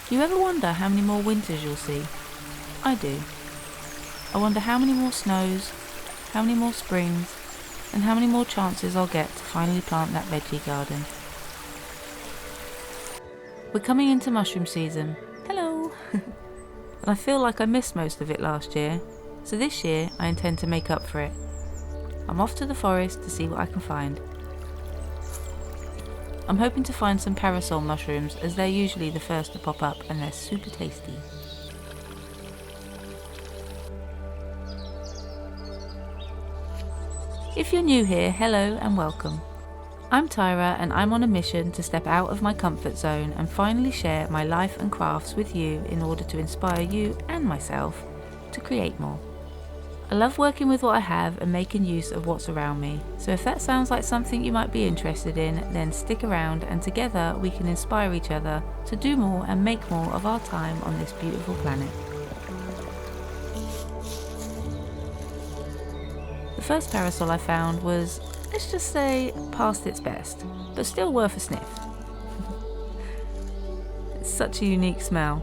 Do you ever wonder how many more winters you'll see? I do. I wonder how many more snows, how many more springs, and how many more chances I'll get to finally plant that veggie garden. We're coming into mushroom season. Hello! And I feel like I missed most of it last year, so this year I intend to make up for it. I'm off to the forest to see what I can find. I'm hoping to find some parasol mushrooms, as they're usually the first to pop up and they're super tasty. If you're new here, hello and welcome. I'm Tyra and I'm on a mission to step out of my comfort zone and finally share my life and crafts with you in order to inspire you and myself to create more. I love working with what I have and making use of what's around me, so if that sounds like something you might be interested in, then stick around and together we can inspire each other to do more and make more of our time on this beautiful planet. The first parasol I found was, let's just say, past its best, but still worth a sniff. It's such a unique smell.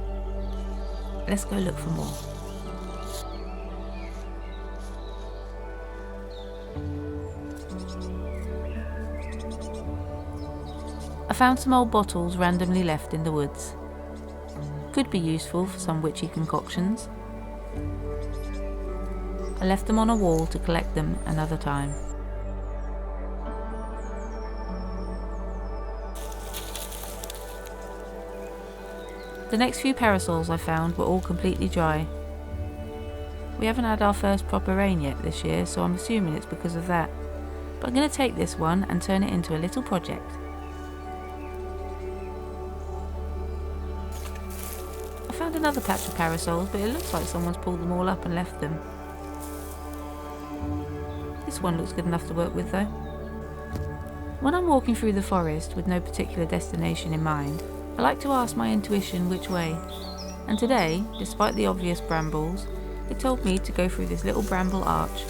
Let's go look for more. I found some old bottles randomly left in the woods. Could be useful for some witchy concoctions. I left them on a wall to collect them another time. The next few parasols I found were all completely dry. We haven't had our first proper rain yet this year, so I'm assuming it's because of that. But I'm going to take this one and turn it into a little project. I found another patch of parasols, but it looks like someone's pulled them all up and left them. This one looks good enough to work with though. When I'm walking through the forest with no particular destination in mind, I like to ask my intuition which way. And today, despite the obvious brambles, it told me to go through this little bramble arch.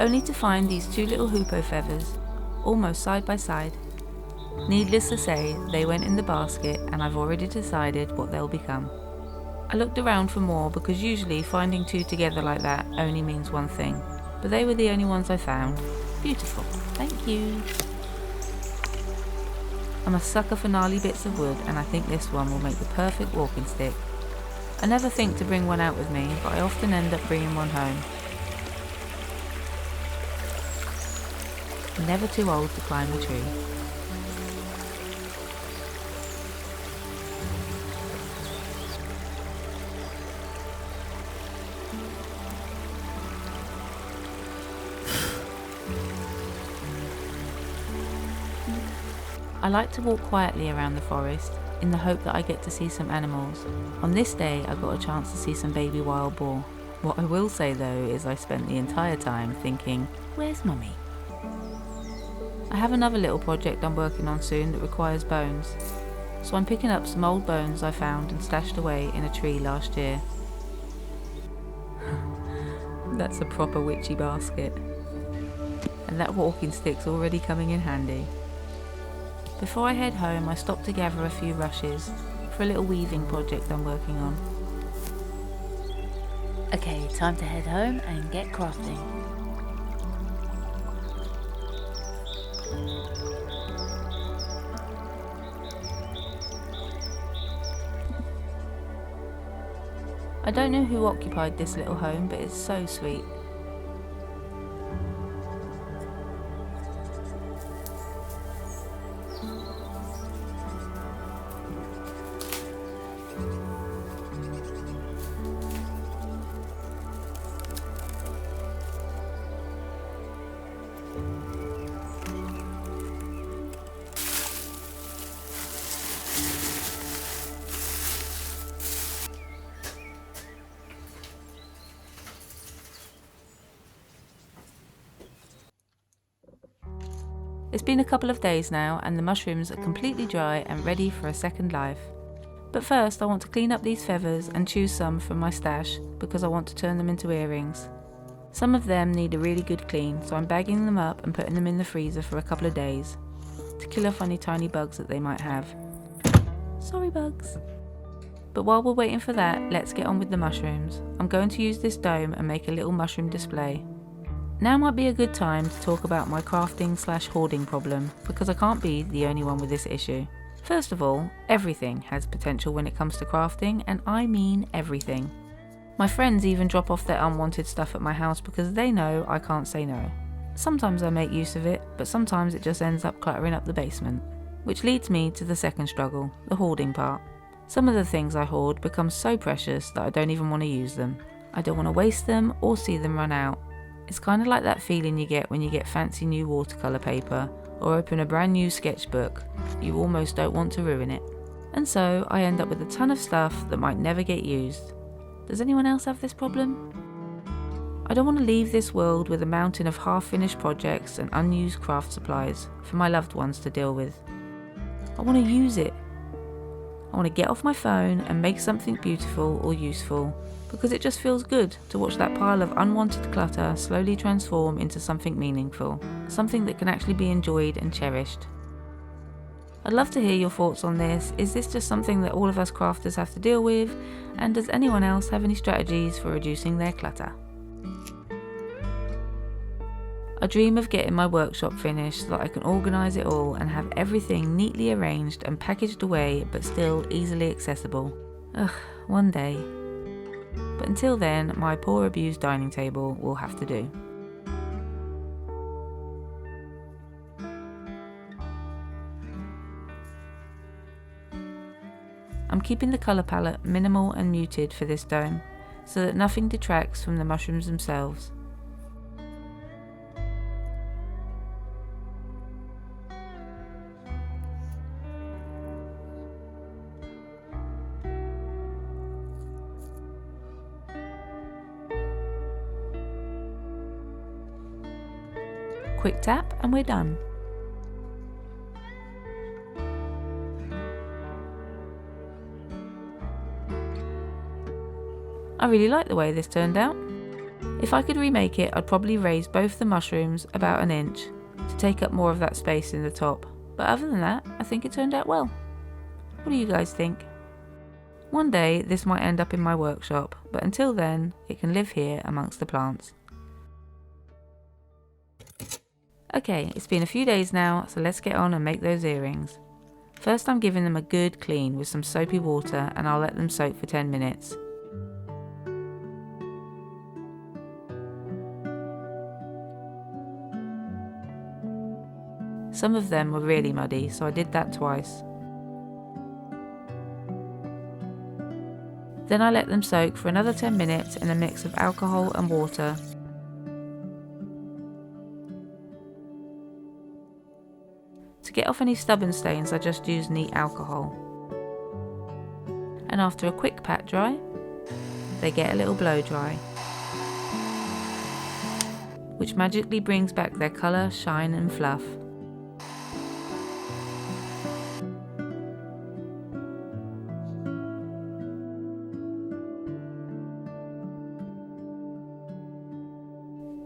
Only to find these two little hoopoe feathers, almost side by side. Needless to say, they went in the basket and I've already decided what they'll become. I looked around for more because usually finding two together like that only means one thing, but they were the only ones I found. Beautiful, thank you. I'm a sucker for gnarly bits of wood and I think this one will make the perfect walking stick. I never think to bring one out with me, but I often end up bringing one home. Never too old to climb a tree. I like to walk quietly around the forest in the hope that I get to see some animals. On this day I got a chance to see some baby wild boar. What I will say though is I spent the entire time thinking, where's mummy? I have another little project I'm working on soon that requires bones. So I'm picking up some old bones I found and stashed away in a tree last year. That's a proper witchy basket. And that walking stick's already coming in handy. Before I head home, I stop to gather a few rushes for a little weaving project I'm working on. Okay, time to head home and get crafting. I don't know who occupied this little home, but it's so sweet. It's been a couple of days now and the mushrooms are completely dry and ready for a second life. But first I want to clean up these feathers and choose some from my stash because I want to turn them into earrings. Some of them need a really good clean, so I'm bagging them up and putting them in the freezer for a couple of days to kill off any tiny bugs that they might have. Sorry bugs. But while we're waiting for that, let's get on with the mushrooms. I'm going to use this dome and make a little mushroom display. Now might be a good time to talk about my crafting/hoarding problem, because I can't be the only one with this issue. First of all, everything has potential when it comes to crafting, and I mean everything. My friends even drop off their unwanted stuff at my house because they know I can't say no. Sometimes I make use of it, but sometimes it just ends up cluttering up the basement. Which leads me to the second struggle, the hoarding part. Some of the things I hoard become so precious that I don't even want to use them. I don't want to waste them or see them run out. It's kind of like that feeling you get when you get fancy new watercolour paper or open a brand new sketchbook. You almost don't want to ruin it. And so I end up with a ton of stuff that might never get used. Does anyone else have this problem? I don't want to leave this world with a mountain of half-finished projects and unused craft supplies for my loved ones to deal with. I want to use it. I want to get off my phone and make something beautiful or useful, because it just feels good to watch that pile of unwanted clutter slowly transform into something meaningful, something that can actually be enjoyed and cherished. I'd love to hear your thoughts on this. Is this just something that all of us crafters have to deal with? And does anyone else have any strategies for reducing their clutter? I dream of getting my workshop finished so that I can organise it all and have everything neatly arranged and packaged away but still easily accessible. One day. But until then, my poor abused dining table will have to do. I'm keeping the colour palette minimal and muted for this dome, so that nothing detracts from the mushrooms themselves. Quick tap and we're done. I really like the way this turned out. If I could remake it, I'd probably raise both the mushrooms about an inch to take up more of that space in the top. But other than that, I think it turned out well. What do you guys think? One day this might end up in my workshop, but until then, it can live here amongst the plants. Okay, it's been a few days now, so let's get on and make those earrings. First I'm giving them a good clean with some soapy water, and I'll let them soak for 10 minutes. Some of them were really muddy, so I did that twice. Then I let them soak for another 10 minutes in a mix of alcohol and water. To get off any stubborn stains, I just use neat alcohol. And after a quick pat dry, they get a little blow dry, which magically brings back their colour, shine and fluff.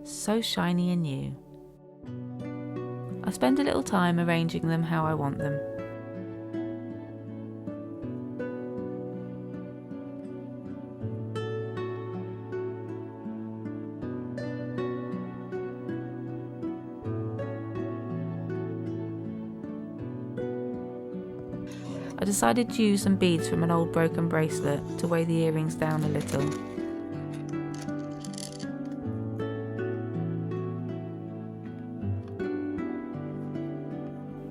So shiny and new. I spend a little time arranging them how I want them. I decided to use some beads from an old broken bracelet to weigh the earrings down a little.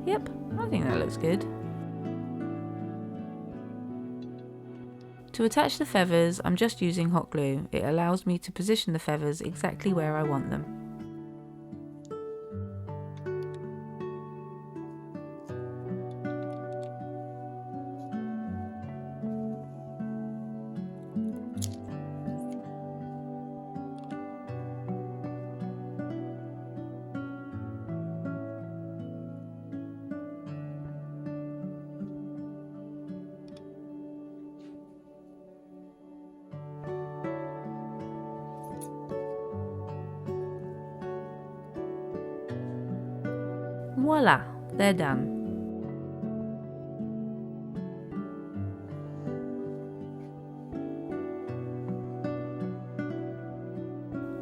Yep, I think that looks good. To attach the feathers, I'm just using hot glue. It allows me to position the feathers exactly where I want them. Voila, they're done.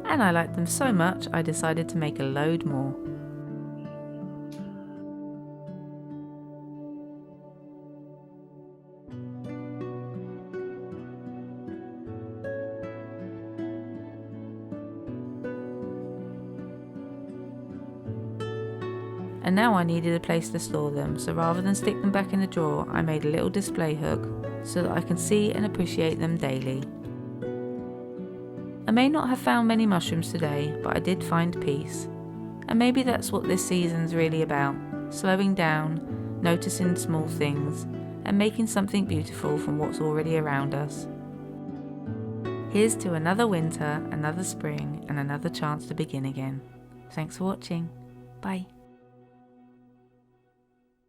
and I liked them so much I decided to make a load more. And now I needed a place to store them, so rather than stick them back in the drawer, I made a little display hook so that I can see and appreciate them daily. I may not have found many mushrooms today, but I did find peace. And maybe that's what this season's really about, slowing down, noticing small things, and making something beautiful from what's already around us. Here's to another winter, another spring, and another chance to begin again. Thanks for watching. Bye.